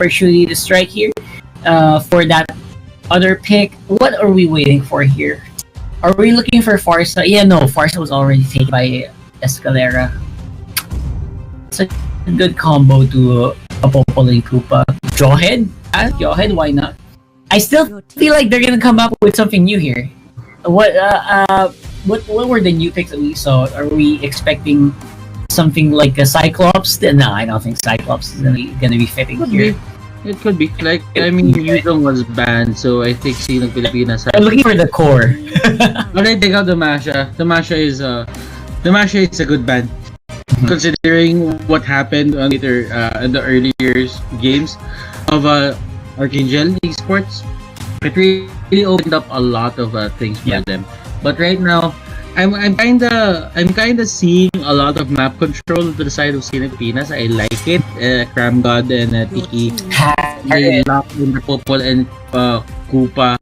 opportunity to strike here for that other pick. What are we waiting for here? Are we looking for Farsa? Yeah, no, Farsa was already taken by Escalera. It's a good combo to a Popoling Koopa. Jawhead? Jawhead, why not? I still feel like they're gonna come up with something new here. What were the new picks that we saw? Are we expecting something like a Cyclops? No, I don't think Cyclops is gonna be fitting here. It could be. Like, I mean, Yuzong was banned, so I think Sinag Pilipinas has... I'm looking for the core. But I take out the Masha. The Masha is a good ban. Considering what happened on later in the early years games of Arkangel esports, it really opened up a lot of things for them. But right now, I'm kinda seeing a lot of map control to the side of Sinag Pilipinas. I like it. KRAM God and TIKI, they lock in the Popol and Koopa.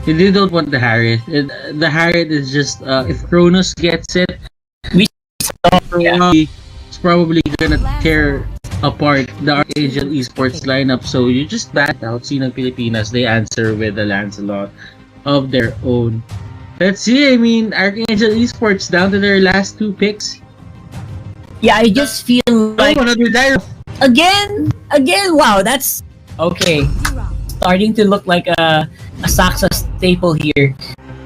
They don't want the Harris. The Harris is just if CRONUS gets it, it's probably gonna tear apart the Arkangel esports lineup. So you just bat out Sinag Pilipinas. They answer with a Lancelot of their own. Let's see. I mean, Arkangel esports down to their last two picks. Yeah, I just feel like another dire. Again. Wow, that's okay. Starting to look like a SAXA staple here.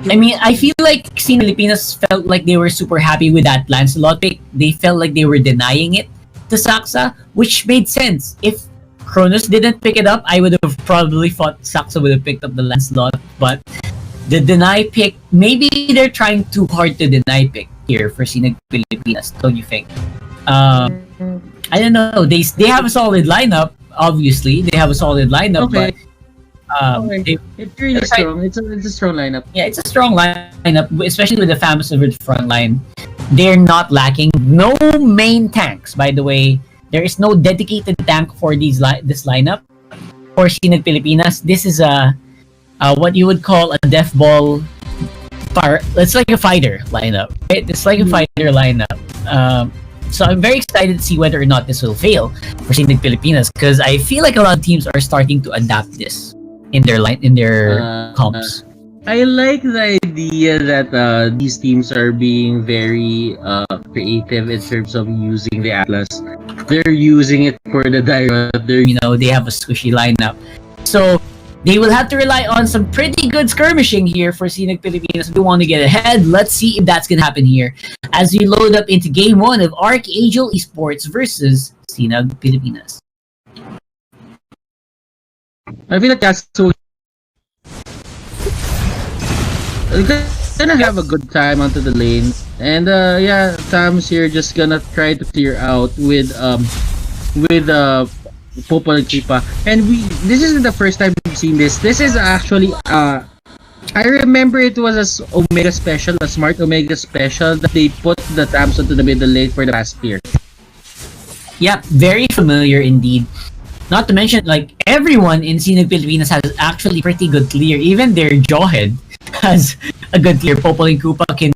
I mean, I feel like Sinag Pilipinas felt like they were super happy with that Lancelot pick. They felt like they were denying it to SAXA, which made sense. If CRONUS didn't pick it up, I would have probably thought SAXA would have picked up the Lancelot. But the deny pick, maybe they're trying too hard to deny pick here for Sinag Pilipinas, don't you think? I don't know. They have a solid lineup. Obviously, they have a solid lineup, but it's really strong. It's a strong lineup. Yeah, it's a strong lineup, especially with the famous over the front line. They're not lacking. No main tanks, by the way. There is no dedicated tank for this lineup for Sinag Pilipinas. This is a what you would call a death ball. It's like a fighter lineup. Right? It's like a fighter lineup. So I'm very excited to see whether or not this will fail for Sinag Pilipinas, because I feel like a lot of teams are starting to adapt this in their comps. I like the idea that these teams are being very creative in terms of using the Atlas. They're using it for the Dyra. They have a squishy lineup, so they will have to rely on some pretty good skirmishing here for Sinag Pilipinas. We want to get ahead. Let's see if that's gonna happen here as we load up into Game 1 of Arkangel Esports versus Sinag Pilipinas. I feel like Yasuwo gonna have a good time onto the lane, and Sam's here just gonna try to clear out with Popol and Koopa. And this isn't the first time we've seen this. This is actually I remember it was a Omega special, a smart Omega special that they put the tabs onto the middle lane for the past year. Yeah, very familiar indeed. Not to mention, like, everyone in Sinag Pilipinas has actually pretty good clear. Even their Jawhead has a good clear. Popol and Koopa can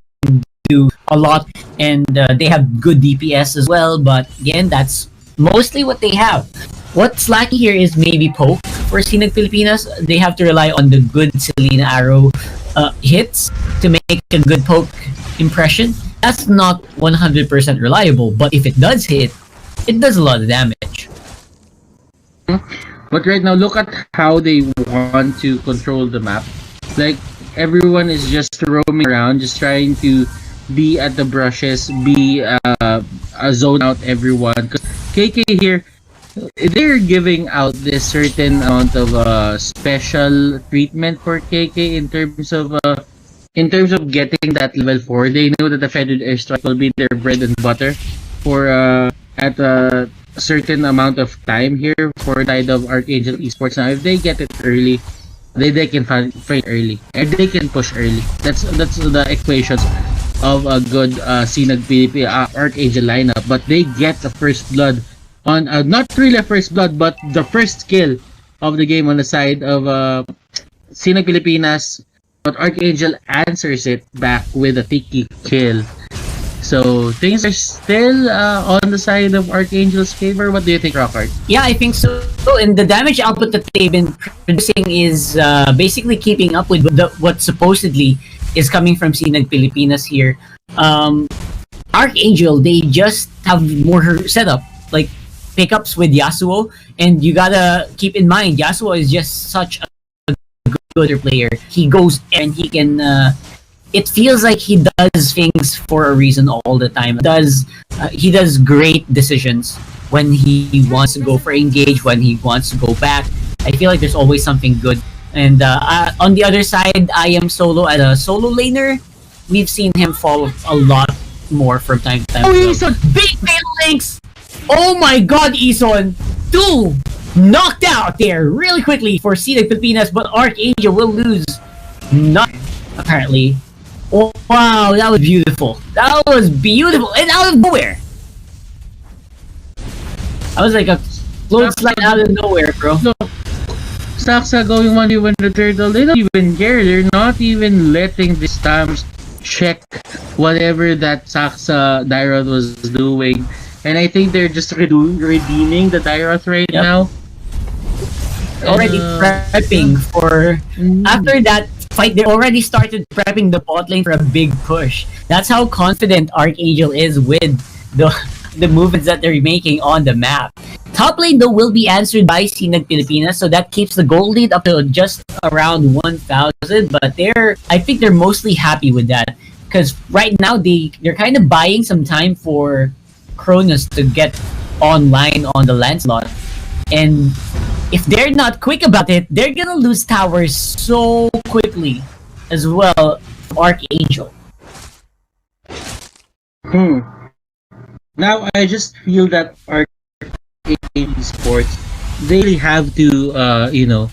do a lot, and they have good DPS as well. But again, that's mostly what they have. What's lacking here is maybe poke for Sinag Pilipinas. They have to rely on the good Selena Arrow hits to make a good poke impression. That's not 100% reliable, but if it does hit, it does a lot of damage. But right now, look at how they want to control the map. Like, everyone is just roaming around, just trying to be at the brushes, zone out everyone. Because KK here, they're giving out this certain amount of special treatment for KK in terms of getting that level 4. They know that the Feathered Airstrike will be their bread and butter for at a certain amount of time here for the side of Arkangel Esports. Now, if they get it early, they can fight early and they can push early. That's the equations of a good Sinag Arkangel lineup. But they get the first blood on not really a first blood, but the first kill of the game on the side of Sinag Pilipinas. But Arkangel answers it back with a TIKI kill. So things are still on the side of Arkangel's favor. What do you think, Rockart? Yeah, I think so So, and the damage output that they've been producing is basically keeping up with what supposedly is coming from Sinag Pilipinas here. Arkangel, they just have more setup, like pickups with Yasuwo, and you gotta keep in mind, Yasuwo is just such a good player. He goes and he can. It feels like he does things for a reason all the time. He does great decisions when he wants to go for engage, when he wants to go back. I feel like there's always something good. And on the other side, IAM solo as a solo laner, we've seen him fall a lot more from time to time. Oh, ESONN! Big fatal links! Oh my god, ESONN! 2 knocked out there really quickly for Sinag Pilipinas, but Arkangel will lose. Not apparently. Oh, wow, that was beautiful. That was beautiful. And out of nowhere. That was like a close slide out of nowhere, bro. So, SAXA going 1v1 the turtle, they don't even care. They're not even letting the stamps check whatever that SAXA Dairoth was doing. And I think they're just redeeming the Dairoth right now. Already prepping for... After that fight, they already started prepping the bot lane for a big push. That's how confident Arkangel is with the movements that they're making on the map. Top lane though will be answered by Sinag Pilipinas, so that keeps the gold lead up to just around 1,000. But I think they're mostly happy with that, because right now they're kind of buying some time for CRONUS to get online on the Lancelot, and if they're not quick about it, they're gonna lose towers so quickly as well from Arkangel. Now I just feel that Arkangel Sports, they really have to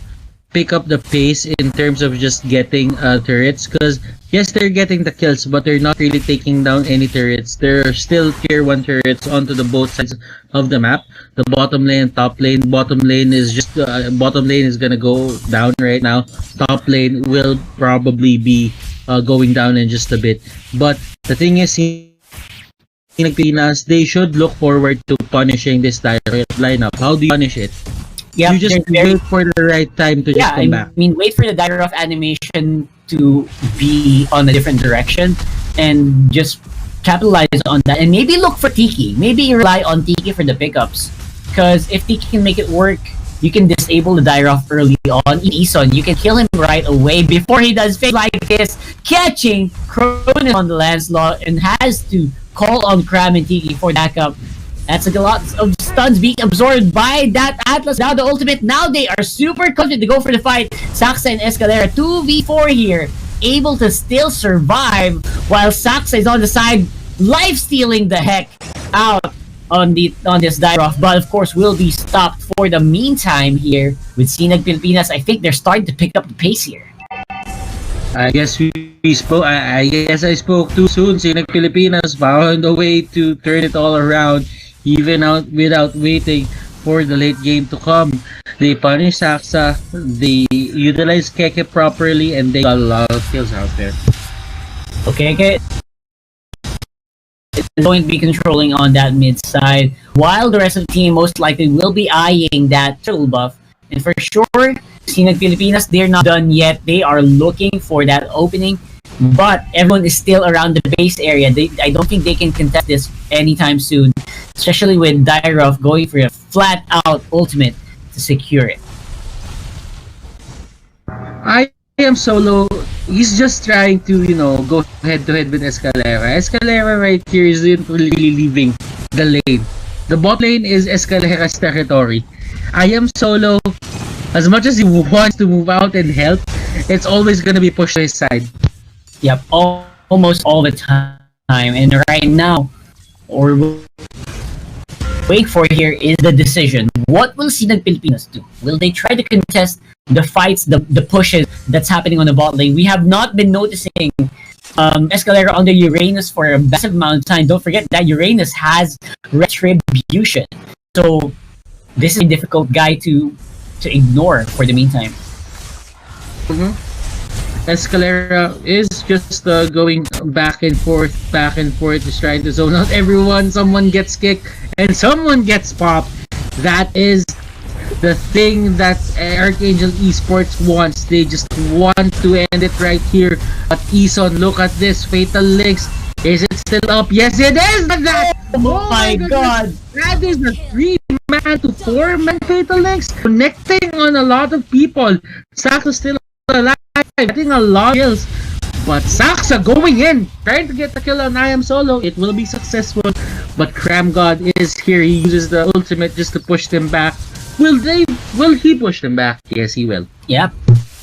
pick up the pace in terms of just getting turrets, because yes, they're getting the kills, but they're not really taking down any turrets. There are still tier 1 turrets onto the both sides of the map. The bottom lane, top lane. Bottom lane is just bottom lane is gonna go down right now. Top lane will probably be going down in just a bit. But the thing is, Pilipinas, they should look forward to punishing this direct lineup. How do you punish it? Yeah, you just wait for the right time to just come back. I mean, wait for the Dairoth animation to be on a different direction and just capitalize on that. And maybe look for TIKI. Maybe rely on TIKI for the pickups. Because if TIKI can make it work, you can disable the Dairoth early on. ESONN, you can kill him right away before he does things like this, catching CRONUS on the Lancelot, and has to call on KRAM and TIKI for backup. That's a lot of stuns being absorbed by that Atlas. Now the ultimate. Now they are super confident to go for the fight. SAXA and ESCALERA 2v4 here, able to still survive while SAXA is on the side, life stealing the heck out on this Dairoth. But of course, will be stopped for the meantime here with Sinag Pilipinas. I think they're starting to pick up the pace here. I guess we spoke. I guess I spoke too soon. Sinag Pilipinas found a way to turn it all around, even without waiting for the late game to come. They punish SAXA, they utilize KEKE properly, and they got a lot of kills out there. Okay, KEKE is going to be controlling on that mid side, while the rest of the team most likely will be eyeing that turtle buff. And for sure, Sinag Pilipinas, they're not done yet. They are looking for that opening, but everyone is still around the base area. I don't think they can contest this anytime soon, especially with Dairoth going for a flat-out ultimate to secure it. IAM solo, he's just trying to, go head-to-head with ESCALERA. ESCALERA right here isn't really leaving the lane. The bot lane is ESCALERA's territory. IAM solo, as much as he wants to move out and help, it's always gonna be pushed to his side. Yep, almost all the time. And right now, or wait for here is the decision. What will Sinag Pilipinas do? Will they try to contest the fights, the pushes that's happening on the bot lane? We have not been noticing ESCALERA under Uranus for a massive amount of time. Don't forget that Uranus has retribution. So this is a difficult guy to ignore for the meantime. ESCALERA is just going back and forth, just trying to zone out everyone. Someone gets kicked and someone gets popped. That is the thing that Arkangel Esports wants. They just want to end it right here. But ESON, look at this. Fatal Links. Is it still up? Yes, it is! Oh my god! That is a 3-man to 4-man Fatal Links. Connecting on a lot of people. SAXA still alive. Getting a lot of kills. But SAXA going in. Trying to get the kill on IAM solo. It will be successful. But KRAM God is here. He uses the ultimate just to push them back. Will he push them back? Yes, he will. Yep,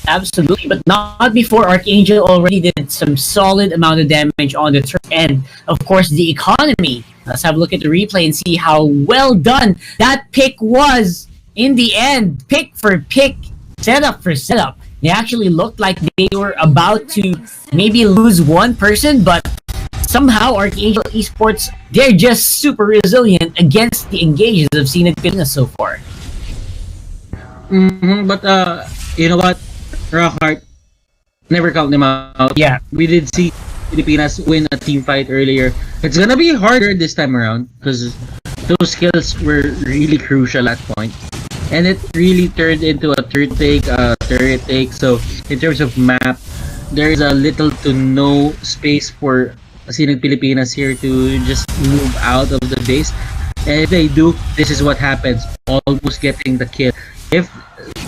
absolutely. But not before Arkangel already did some solid amount of damage on the turret. And of course, the economy. Let's have a look at the replay and see how well done that pick was in the end. Pick for pick, setup for setup. They actually looked like they were about to maybe lose one person, but somehow Arkangel Esports, they're just super resilient against the engages of Sinag Pilipinas so far. But you know what, Rockhart, never count them out. Yeah, we did see Filipinas win a team fight earlier. It's gonna be harder this time around because those skills were really crucial at point, and it really turned into a turret take. So in terms of map, there is a little to no space for Sinag Pilipinas here to just move out of the base. And if they do, this is what happens. Almost getting the kill.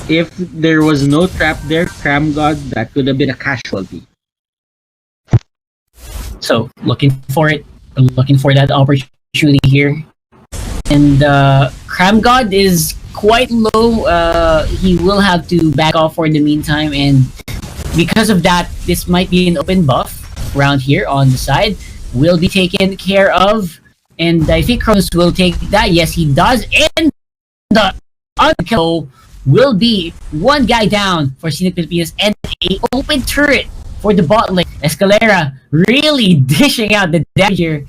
If there was no trap there, KRAM God, that could have been a casualty. So looking for that opportunity here. And KRAM God is quite low. He will have to back off for the meantime, and because of that, this might be an open buff around here on the side. Will be taken care of, and I think CRONUS will take that. Yes, he does. And the kill will be one guy down for Sinag Pilipinas and a open turret for the bot lane. ESCALERA really dishing out the damage here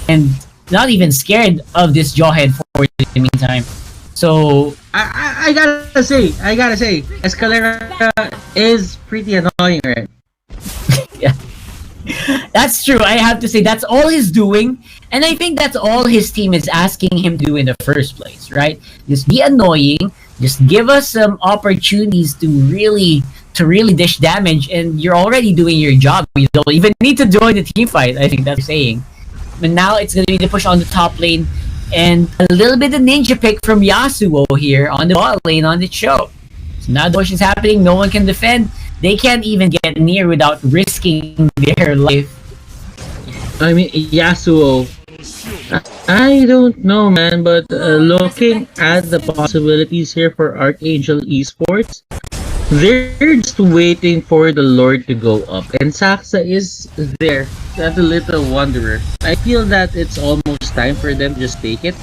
and not even scared of this jawhead for the meantime. So I gotta say, ESCALERA is pretty annoying, right? Yeah. That's true. I have to say that's all he's doing, and I think that's all his team is asking him to do in the first place, right? Just be annoying, just give us some opportunities to really dish damage, and you're already doing your job. You don't even need to join the team fight. I think that's saying. But now it's gonna be the push on the top lane, and a little bit of ninja pick from YASUWO here on the bot lane on the show. So now the push is happening. No one can defend. They can't even get near without risking their life. I mean, Yasuo, I don't know, man, but looking at the possibilities here for Arkangel Esports, they're just waiting for the Lord to go up, and SAXA is there. That's a little wanderer. I feel that it's almost time for them to just take it.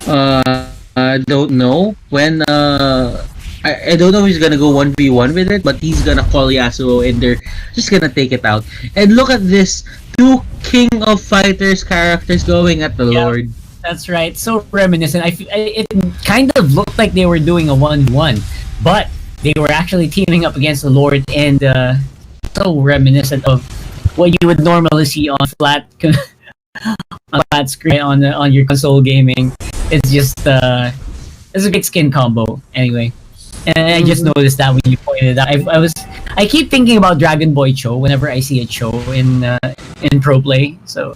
I don't know when. I don't know if he's gonna go 1v1 with it, but he's gonna call Yasuo and they're just gonna take it out. And look at this, two King of Fighters characters going at the Lord. That's right, so reminiscent. It kind of looked like they were doing a 1v1, but they were actually teaming up against the Lord, and so reminiscent of what you would normally see on flat screen on your console gaming. It's just it's a good skin combo anyway. And I just noticed that when you pointed it out. I keep thinking about Dragon Boy Cho whenever I see a Cho in pro play. So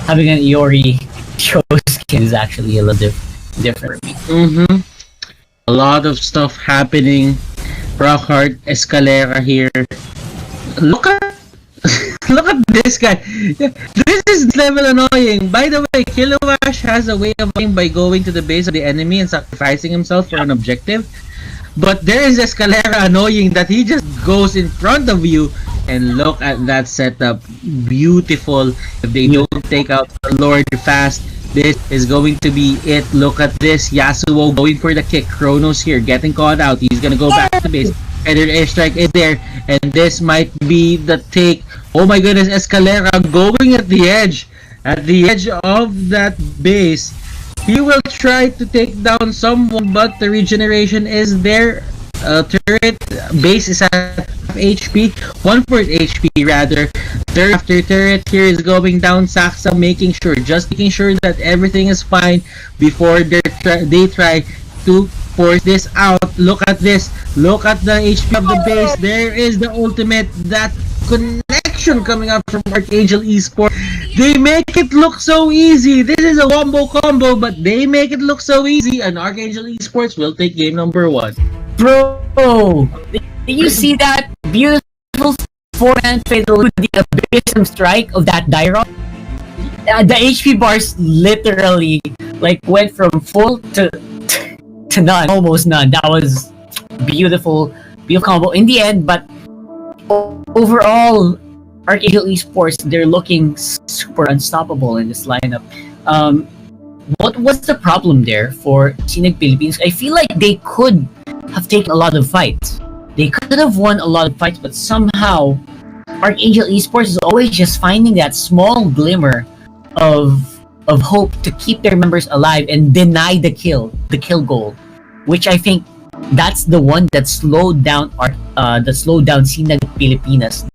having an Iori Cho skin is actually a little different for me. A lot of stuff happening. Rockhart, ESCALERA here. Look at this guy. This is level annoying. By the way, Kilowash has a way of winning by going to the base of the enemy and sacrificing himself for an objective. But there is ESCALERA annoying that he just goes in front of you, and look at that setup. Beautiful. If they don't take out the Lord fast, this is going to be it. Look at this. Yasuo going for the kick. CRONUS here getting caught out. He's gonna go back to base. And their airstrike is there, and this might be the take. Oh my goodness, ESCALERA going at the edge of that base. He will try to take down someone, but the regeneration is there. Turret base is at HP, 1/4 HP rather. Turret after turret here is going down. SAXA making sure that everything is fine before they try to force this out. Look at this. Look at the HP of the base. There is the ultimate. That connection coming up from Arkangel Esports. They make it look so easy. This is a wombo combo, but they make it look so easy. And Arkangel Esports will take game number 1. Bro, did you see that beautiful 4-man fatal with the abysm strike of that Dyron? The HP bars literally like went from full to none, almost none. That was beautiful combo in the end. But overall, Arkangel Esports, they're looking super unstoppable in this lineup. What's the problem there for Sinag Philippines? I feel like they could have taken a lot of fights. They could have won a lot of fights, but somehow Arkangel Esports is always just finding that small glimmer of hope to keep their members alive and deny the kill goal, which I think that's the one that slowed down Sinag Pilipinas